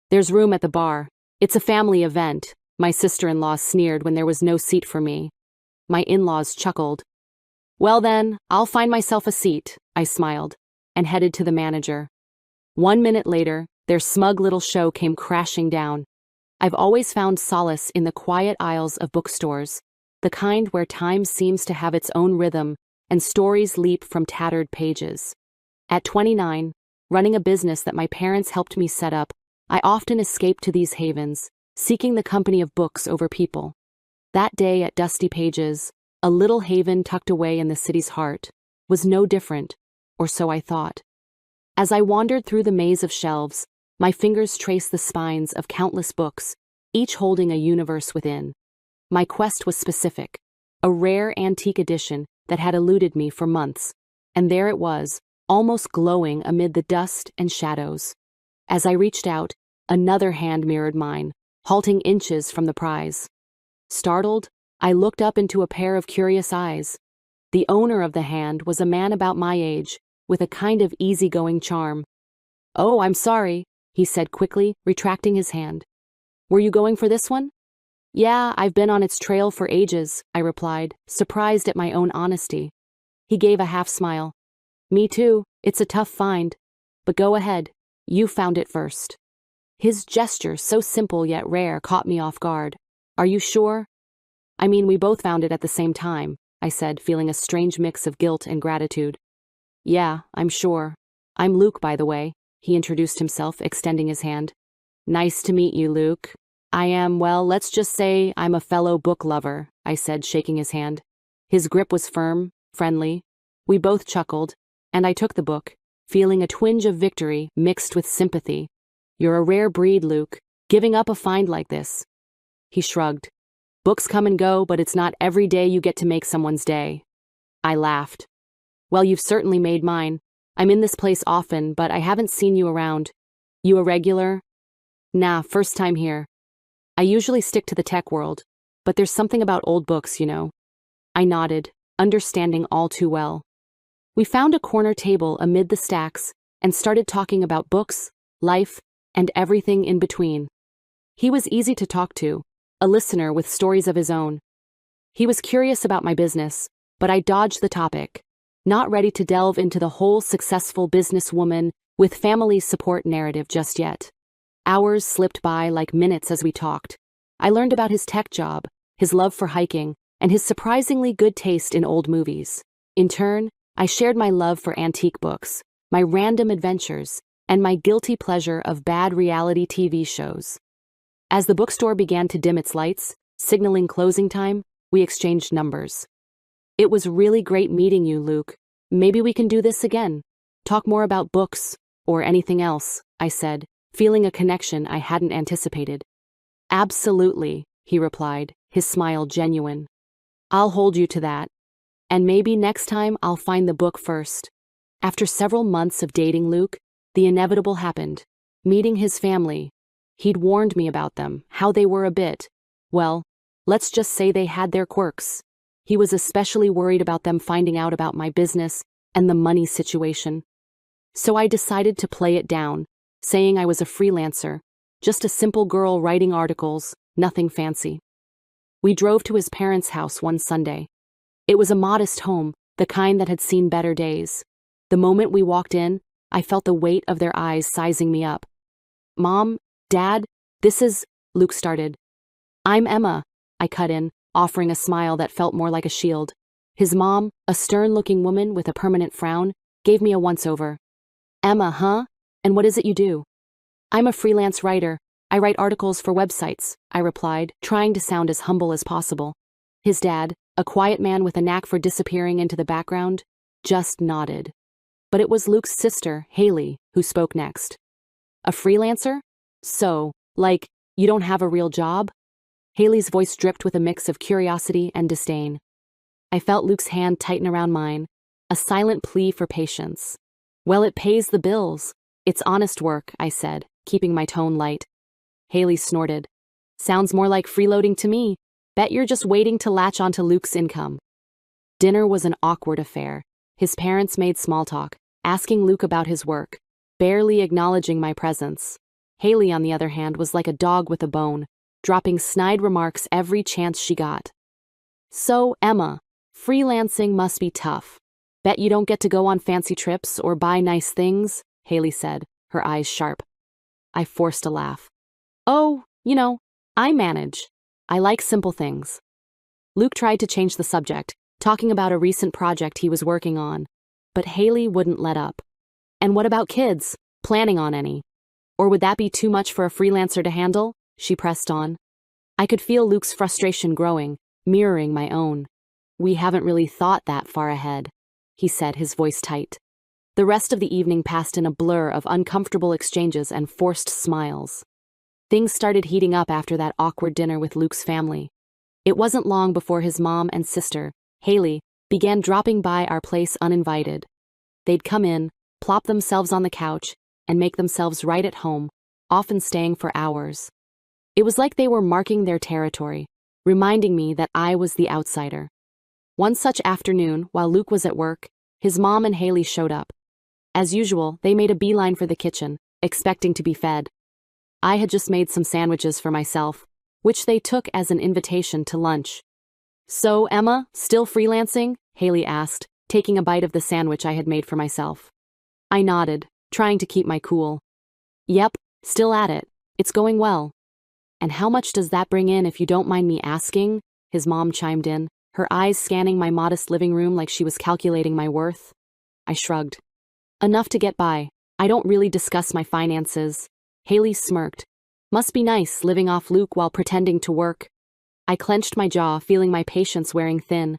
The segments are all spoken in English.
There's room at the bar. It's a family event, my sister-in-law sneered when there was no seat for me. My in-laws chuckled. Well then, I'll find myself a seat, I smiled, and headed to the manager. 1 minute later, their smug little show came crashing down. I've always found solace in the quiet aisles of bookstores, the kind where time seems to have its own rhythm and stories leap from tattered pages. At 29, running a business that my parents helped me set up, I often escaped to these havens, seeking the company of books over people. That day at Dusty Pages, a little haven tucked away in the city's heart, was no different, or so I thought. As I wandered through the maze of shelves, my fingers traced the spines of countless books, each holding a universe within. My quest was specific, a rare antique edition that had eluded me for months, and there it was, almost glowing amid the dust and shadows. As I reached out, another hand mirrored mine, halting inches from the prize. Startled, I looked up into a pair of curious eyes. The owner of the hand was a man about my age, with a kind of easygoing charm. "Oh, I'm sorry," he said quickly, retracting his hand. "Were you going for this one?" "Yeah, I've been on its trail for ages," I replied, surprised at my own honesty. He gave a half-smile. "Me too, it's a tough find. But go ahead, you found it first." His gesture, so simple yet rare, caught me off guard. "Are you sure?" "I mean, we both found it at the same time," I said, feeling a strange mix of guilt and gratitude. "Yeah, I'm sure. I'm Luke, by the way," he introduced himself, extending his hand. "Nice to meet you, Luke. Well, let's just say I'm a fellow book lover," I said, shaking his hand. His grip was firm, friendly. We both chuckled, and I took the book, feeling a twinge of victory mixed with sympathy. "You're a rare breed, Luke, giving up a find like this." He shrugged. "Books come and go, but it's not every day you get to make someone's day." I laughed. "Well, you've certainly made mine. I'm in this place often, but I haven't seen you around. You a regular?" "Nah, first time here. I usually stick to the tech world, but there's something about old books, you know." I nodded, understanding all too well. We found a corner table amid the stacks and started talking about books, life, and everything in between. He was easy to talk to, a listener with stories of his own. He was curious about my business, but I dodged the topic, not ready to delve into the whole successful businesswoman with family support narrative just yet. Hours slipped by like minutes as we talked. I learned about his tech job, his love for hiking, and his surprisingly good taste in old movies. In turn, I shared my love for antique books, my random adventures, and my guilty pleasure of bad reality TV shows. As the bookstore began to dim its lights, signaling closing time, we exchanged numbers. "It was really great meeting you, Luke. Maybe we can do this again. Talk more about books, or anything else," I said, feeling a connection I hadn't anticipated. "Absolutely," he replied, his smile genuine. "I'll hold you to that. And maybe next time I'll find the book first." After several months of dating Luke, the inevitable happened. Meeting his family. He'd warned me about them, how they were a bit, well, let's just say they had their quirks. He was especially worried about them finding out about my business and the money situation. So I decided to play it down, saying I was a freelancer, just a simple girl writing articles, nothing fancy. We drove to his parents' house one Sunday. It was a modest home, the kind that had seen better days. The moment we walked in, I felt the weight of their eyes sizing me up. "Mom, Dad, this is," Luke started. "I'm Emma," I cut in, offering a smile that felt more like a shield. His mom, a stern-looking woman with a permanent frown, gave me a once-over. "Emma, huh? And what is it you do?" "I'm a freelance writer. I write articles for websites," I replied, trying to sound as humble as possible. His dad, a quiet man with a knack for disappearing into the background, just nodded. But it was Luke's sister, Haley, who spoke next. "A freelancer? So, you don't have a real job?" Haley's voice dripped with a mix of curiosity and disdain. I felt Luke's hand tighten around mine, a silent plea for patience. "Well, it pays the bills. It's honest work," I said, keeping my tone light. Haley snorted. "Sounds more like freeloading to me. Bet you're just waiting to latch onto Luke's income." Dinner was an awkward affair. His parents made small talk, asking Luke about his work, barely acknowledging my presence. Haley, on the other hand, was like a dog with a bone, dropping snide remarks every chance she got. So, Emma, freelancing must be tough. Bet you don't get to go on fancy trips or buy nice things, Haley said, her eyes sharp. I forced a laugh. Oh, I manage. I like simple things. Luke tried to change the subject, talking about a recent project he was working on, but Haley wouldn't let up. And what about kids? Planning on any? Or would that be too much for a freelancer to handle? She pressed on. I could feel Luke's frustration growing, mirroring my own. We haven't really thought that far ahead, he said, his voice tight. The rest of the evening passed in a blur of uncomfortable exchanges and forced smiles. Things started heating up after that awkward dinner with Luke's family. It wasn't long before his mom and sister, Haley, began dropping by our place uninvited. They'd come in, plop themselves on the couch, and make themselves right at home, often staying for hours. It was like they were marking their territory, reminding me that I was the outsider. One such afternoon, while Luke was at work, his mom and Haley showed up. As usual, they made a beeline for the kitchen, expecting to be fed. I had just made some sandwiches for myself, which they took as an invitation to lunch. So, Emma, still freelancing? Haley asked, taking a bite of the sandwich I had made for myself. I nodded, trying to keep my cool. Yep, still at it. It's going well. And how much does that bring in if you don't mind me asking? His mom chimed in, her eyes scanning my modest living room like she was calculating my worth. I shrugged. Enough to get by. I don't really discuss my finances. Haley smirked. Must be nice living off Luke while pretending to work. I clenched my jaw, feeling my patience wearing thin.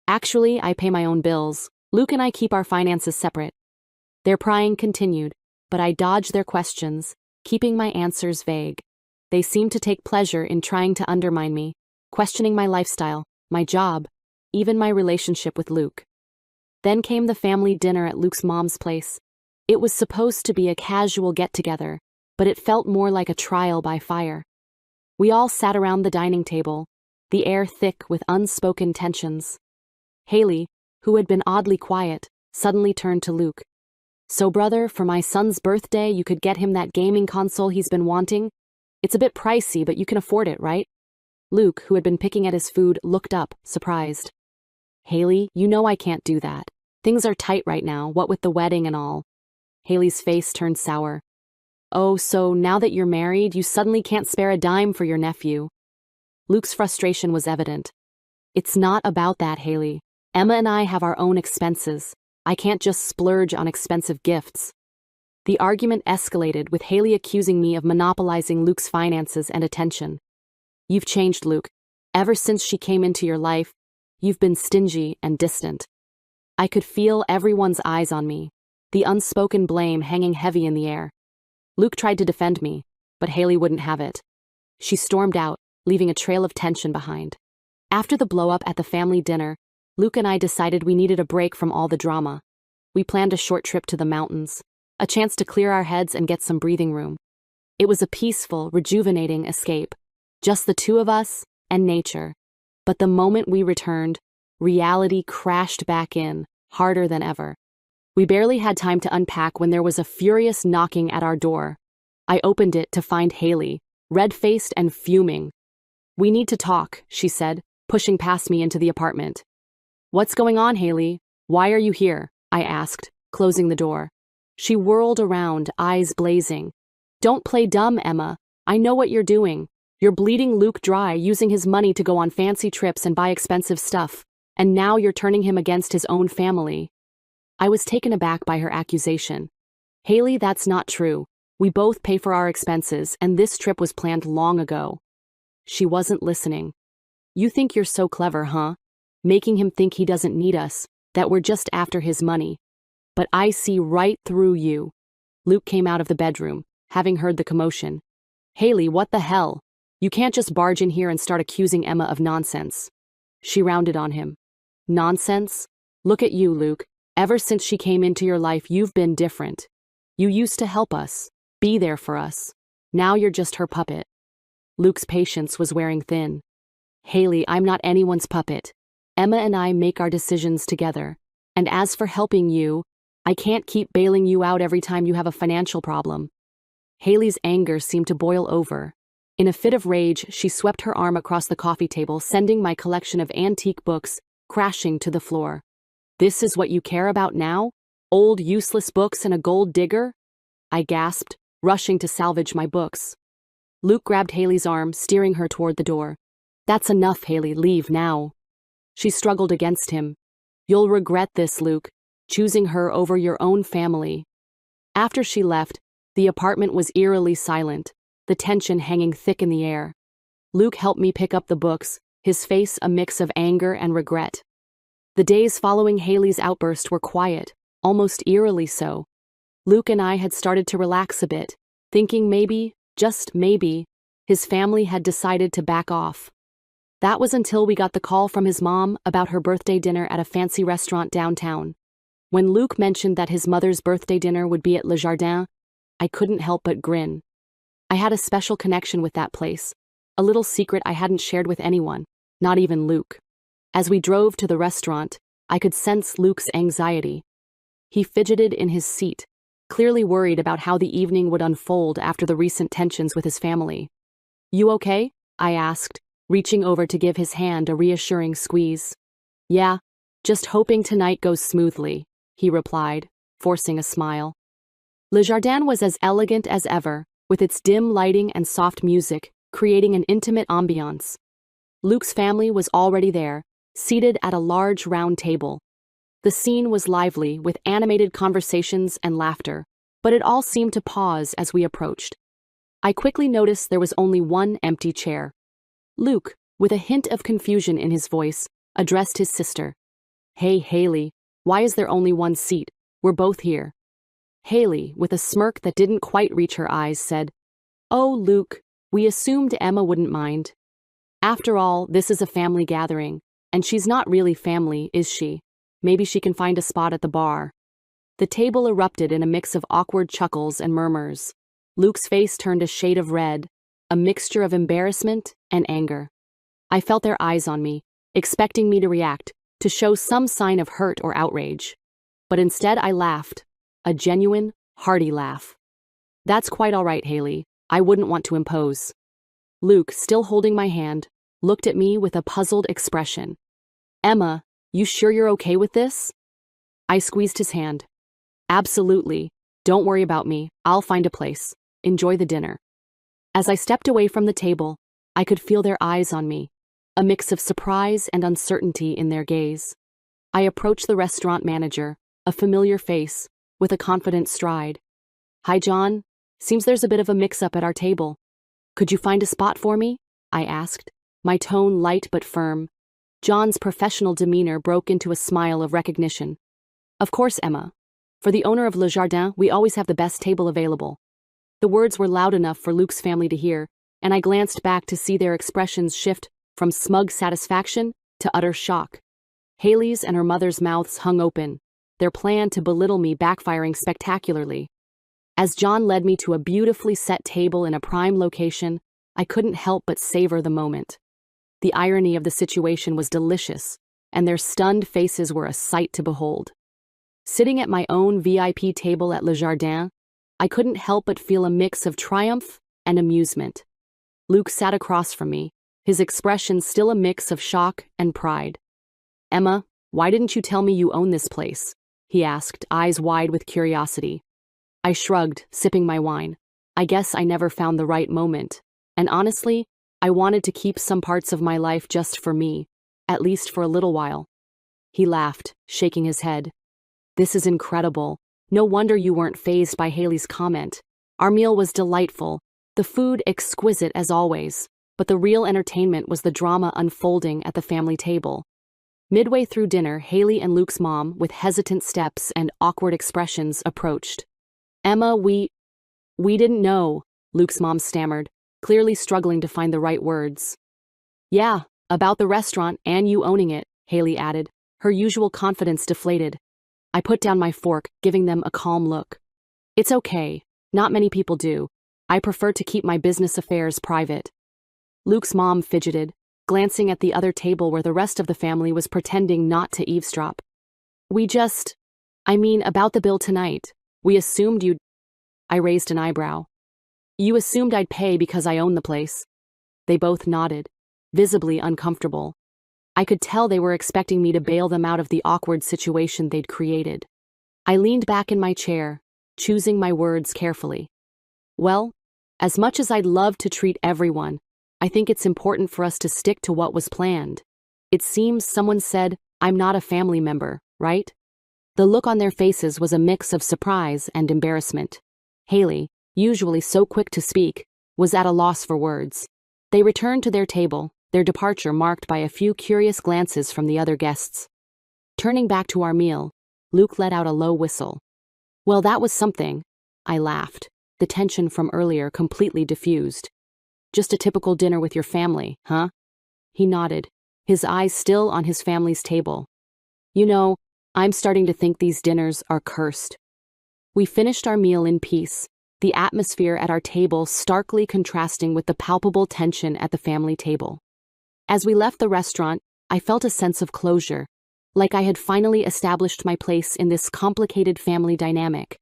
Actually, I pay my own bills. Luke and I keep our finances separate. Their prying continued, but I dodged their questions, keeping my answers vague. They seemed to take pleasure in trying to undermine me, questioning my lifestyle, my job, even my relationship with Luke. Then came the family dinner at Luke's mom's place. It was supposed to be a casual get-together, but it felt more like a trial by fire. We all sat around the dining table, the air thick with unspoken tensions. Haley, who had been oddly quiet, suddenly turned to Luke. So, brother, for my son's birthday, you could get him that gaming console he's been wanting? It's a bit pricey, but you can afford it, right? Luke, who had been picking at his food, looked up, surprised. Haley, you know I can't do that. Things are tight right now, what with the wedding and all. Haley's face turned sour. Oh, so now that you're married, you suddenly can't spare a dime for your nephew. Luke's frustration was evident. It's not about that, Haley. Emma and I have our own expenses. I can't just splurge on expensive gifts. The argument escalated, with Haley accusing me of monopolizing Luke's finances and attention. You've changed, Luke. Ever since she came into your life, you've been stingy and distant. I could feel everyone's eyes on me, the unspoken blame hanging heavy in the air. Luke tried to defend me, but Haley wouldn't have it. She stormed out, leaving a trail of tension behind. After the blow-up at the family dinner, Luke and I decided we needed a break from all the drama. We planned a short trip to the mountains, a chance to clear our heads and get some breathing room. It was a peaceful, rejuvenating escape, just the two of us and nature. But the moment we returned, reality crashed back in, harder than ever. We barely had time to unpack when there was a furious knocking at our door. I opened it to find Haley, red-faced and fuming. We need to talk, she said, pushing past me into the apartment. What's going on, Haley? Why are you here? I asked, closing the door. She whirled around, eyes blazing. Don't play dumb, Emma. I know what you're doing. You're bleeding Luke dry, using his money to go on fancy trips and buy expensive stuff. And now you're turning him against his own family. I was taken aback by her accusation. Haley, that's not true. We both pay for our expenses, and this trip was planned long ago. She wasn't listening. You think you're so clever, huh? Making him think he doesn't need us, that we're just after his money. But I see right through you. Luke came out of the bedroom, having heard the commotion. Haley, what the hell? You can't just barge in here and start accusing Emma of nonsense. She rounded on him. Nonsense? Look at you, Luke. Ever since she came into your life, you've been different. You used to help us, be there for us. Now you're just her puppet. Luke's patience was wearing thin. Haley, I'm not anyone's puppet. Emma and I make our decisions together. And as for helping you, I can't keep bailing you out every time you have a financial problem. Haley's anger seemed to boil over. In a fit of rage, she swept her arm across the coffee table, sending my collection of antique books crashing to the floor. "This is what you care about now? Old, useless books and a gold digger?" I gasped, rushing to salvage my books. Luke grabbed Haley's arm, steering her toward the door. "That's enough, Haley, leave now." She struggled against him. "You'll regret this, Luke, choosing her over your own family." After she left, the apartment was eerily silent, the tension hanging thick in the air. Luke helped me pick up the books, his face a mix of anger and regret. The days following Haley's outburst were quiet, almost eerily so. Luke and I had started to relax a bit, thinking maybe, just maybe, his family had decided to back off. That was until we got the call from his mom about her birthday dinner at a fancy restaurant downtown. When Luke mentioned that his mother's birthday dinner would be at Le Jardin, I couldn't help but grin. I had a special connection with that place, a little secret I hadn't shared with anyone, not even Luke. As we drove to the restaurant, I could sense Luke's anxiety. He fidgeted in his seat, clearly worried about how the evening would unfold after the recent tensions with his family. "You okay?" I asked, reaching over to give his hand a reassuring squeeze. "Yeah, just hoping tonight goes smoothly," he replied, forcing a smile. Le Jardin was as elegant as ever, with its dim lighting and soft music, creating an intimate ambiance. Luke's family was already there, seated at a large round table. The scene was lively, with animated conversations and laughter, but it all seemed to pause as we approached. I quickly noticed there was only one empty chair. Luke, with a hint of confusion in his voice, addressed his sister. "Hey, Haley, why is there only one seat? We're both here." Haley, with a smirk that didn't quite reach her eyes, said, "Oh, Luke, we assumed Emma wouldn't mind. After all, this is a family gathering, and she's not really family, is she? Maybe she can find a spot at the bar." The table erupted in a mix of awkward chuckles and murmurs. Luke's face turned a shade of red, a mixture of embarrassment and anger. I felt their eyes on me, expecting me to react, to show some sign of hurt or outrage. But instead I laughed, a genuine, hearty laugh. "That's quite all right, Haley. I wouldn't want to impose." Luke, still holding my hand, looked at me with a puzzled expression. "Emma, you sure you're okay with this?" I squeezed his hand. "Absolutely. Don't worry about me. I'll find a place. Enjoy the dinner." As I stepped away from the table, I could feel their eyes on me, a mix of surprise and uncertainty in their gaze. I approached the restaurant manager, a familiar face, with a confident stride. "Hi, John. Seems there's a bit of a mix-up at our table. Could you find a spot for me?" I asked, my tone light but firm. John's professional demeanor broke into a smile of recognition. "Of course, Emma. For the owner of Le Jardin, we always have the best table available." The words were loud enough for Luke's family to hear, and I glanced back to see their expressions shift from smug satisfaction to utter shock. Haley's and her mother's mouths hung open, their plan to belittle me backfiring spectacularly. As John led me to a beautifully set table in a prime location, I couldn't help but savor the moment. The irony of the situation was delicious, and their stunned faces were a sight to behold. Sitting at my own VIP table at Le Jardin, I couldn't help but feel a mix of triumph and amusement. Luke sat across from me, his expression still a mix of shock and pride. "Emma, why didn't you tell me you own this place?" he asked, eyes wide with curiosity. I shrugged, sipping my wine. I guess I never found the right moment, and honestly, I wanted to keep some parts of my life just for me, at least for a little while. He laughed, shaking his head. "This is incredible. No wonder you weren't fazed by Haley's comment. Our meal was delightful, the food exquisite as always, but the real entertainment was the drama unfolding at the family table." Midway through dinner, Haley and Luke's mom, with hesitant steps and awkward expressions, approached. "Emma, we didn't know," Luke's mom stammered, clearly struggling to find the right words. "Yeah, about the restaurant and you owning it," Haley added, her usual confidence deflated. I put down my fork, giving them a calm look. "It's okay. Not many people do. I prefer to keep my business affairs private." Luke's mom fidgeted, glancing at the other table where the rest of the family was pretending not to eavesdrop. I mean, about the bill tonight. We assumed you'd—" I raised an eyebrow. You assumed I'd pay because I own the place. They both nodded, visibly uncomfortable. I could tell they were expecting me to bail them out of the awkward situation they'd created. I leaned back in my chair, choosing my words carefully. Well, as much as I'd love to treat everyone, I think it's important for us to stick to what was planned. It seems someone said, I'm not a family member, right? The look on their faces was a mix of surprise and embarrassment. Haley, usually so quick to speak, was at a loss for words. They returned to their table, their departure marked by a few curious glances from the other guests. Turning back to our meal, Luke let out a low whistle. Well, that was something. I laughed, the tension from earlier completely diffused. Just a typical dinner with your family, huh? He nodded, his eyes still on his family's table. You know, I'm starting to think these dinners are cursed. We finished our meal in peace, the atmosphere at our table starkly contrasting with the palpable tension at the family table. As we left the restaurant, I felt a sense of closure, like I had finally established my place in this complicated family dynamic.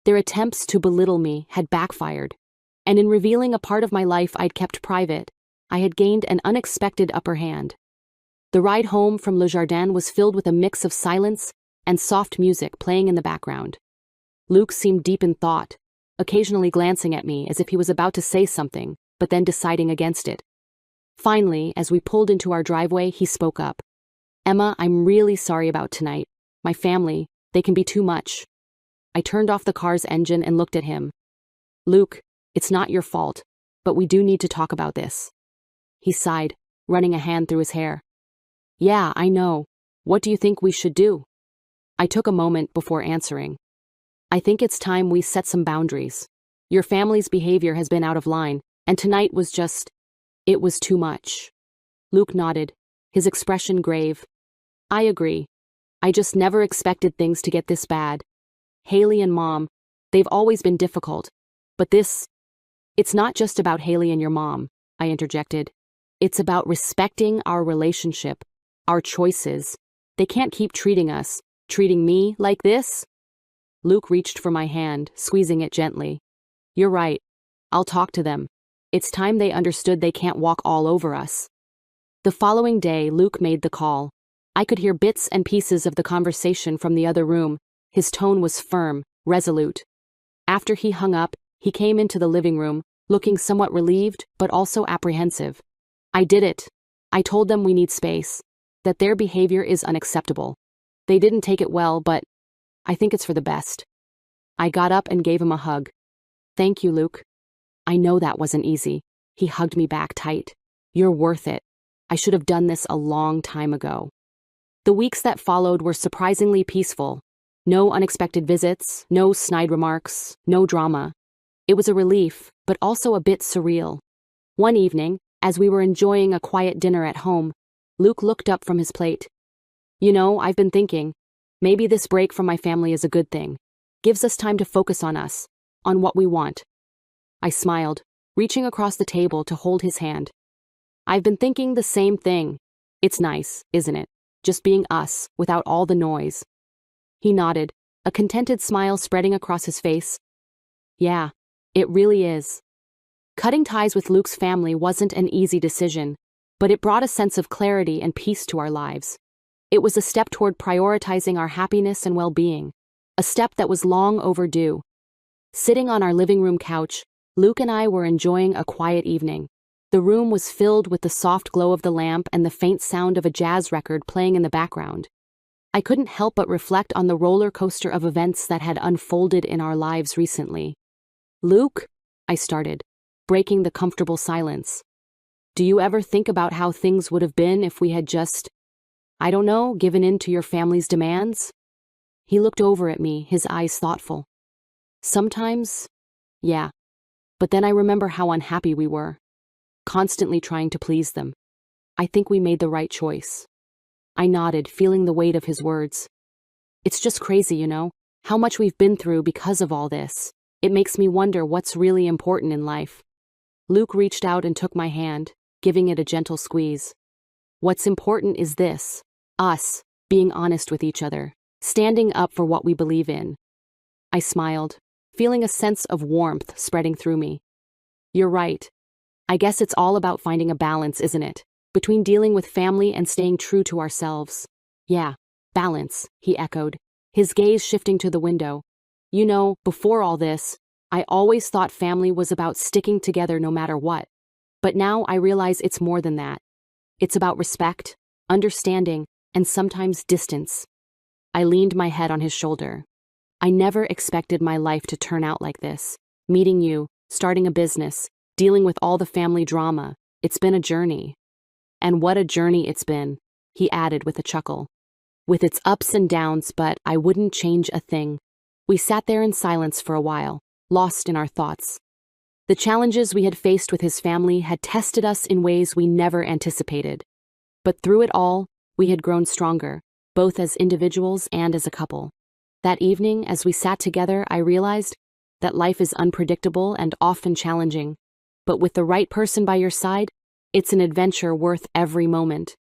Their attempts to belittle me had backfired, and in revealing a part of my life I'd kept private, I had gained an unexpected upper hand. The ride home from Le Jardin was filled with a mix of silence and soft music playing in the background. Luke seemed deep in thought, occasionally glancing at me as if he was about to say something, but then deciding against it. Finally, as we pulled into our driveway, he spoke up. Emma, I'm really sorry about tonight. My family, they can be too much. I turned off the car's engine and looked at him. Luke, it's not your fault, but we do need to talk about this. He sighed, running a hand through his hair. Yeah, I know. What do you think we should do? I took a moment before answering. I think it's time we set some boundaries. Your family's behavior has been out of line, and tonight was just... it was too much. Luke nodded, his expression grave. I agree. I just never expected things to get this bad. Haley and Mom, they've always been difficult. But this... it's not just about Haley and your mom, I interjected. It's about respecting our relationship, our choices. They can't keep treating me like this. Luke reached for my hand, squeezing it gently. You're right. I'll talk to them. It's time they understood they can't walk all over us. The following day, Luke made the call. I could hear bits and pieces of the conversation from the other room. His tone was firm, resolute. After he hung up, he came into the living room, looking somewhat relieved but also apprehensive. I did it. I told them we need space, that their behavior is unacceptable. They didn't take it well, but I think it's for the best. I got up and gave him a hug. Thank you, Luke. I know that wasn't easy. He hugged me back tight. You're worth it. I should have done this a long time ago. The weeks that followed were surprisingly peaceful. No unexpected visits, no snide remarks, no drama. It was a relief, but also a bit surreal. One evening, as we were enjoying a quiet dinner at home, Luke looked up from his plate. You know, I've been thinking, maybe this break from my family is a good thing. Gives us time to focus on us, on what we want. I smiled, reaching across the table to hold his hand. I've been thinking the same thing. It's nice, isn't it? Just being us, without all the noise. He nodded, a contented smile spreading across his face. Yeah, it really is. Cutting ties with Luke's family wasn't an easy decision, but it brought a sense of clarity and peace to our lives. It was a step toward prioritizing our happiness and well-being, a step that was long overdue. Sitting on our living room couch, Luke and I were enjoying a quiet evening. The room was filled with the soft glow of the lamp and the faint sound of a jazz record playing in the background. I couldn't help but reflect on the roller coaster of events that had unfolded in our lives recently. Luke, I started, breaking the comfortable silence. Do you ever think about how things would have been if we had just, I don't know, given in to your family's demands? He looked over at me, his eyes thoughtful. Sometimes, yeah. But then I remember how unhappy we were, constantly trying to please them. I think we made the right choice. I nodded, feeling the weight of his words. It's just crazy, you know, how much we've been through because of all this. It makes me wonder what's really important in life. Luke reached out and took my hand, giving it a gentle squeeze. What's important is this, us, being honest with each other, standing up for what we believe in. I smiled, feeling a sense of warmth spreading through me. You're right. I guess it's all about finding a balance, isn't it? Between dealing with family and staying true to ourselves. Yeah, balance, he echoed, his gaze shifting to the window. You know, before all this, I always thought family was about sticking together no matter what. But now I realize it's more than that. It's about respect, understanding, and sometimes distance. I leaned my head on his shoulder. I never expected my life to turn out like this. Meeting you, starting a business, dealing with all the family drama. It's been a journey. And what a journey it's been, he added with a chuckle. With its ups and downs, but I wouldn't change a thing. We sat there in silence for a while, lost in our thoughts. The challenges we had faced with his family had tested us in ways we never anticipated. But through it all, we had grown stronger, both as individuals and as a couple. That evening, as we sat together, I realized that life is unpredictable and often challenging. But with the right person by your side, it's an adventure worth every moment.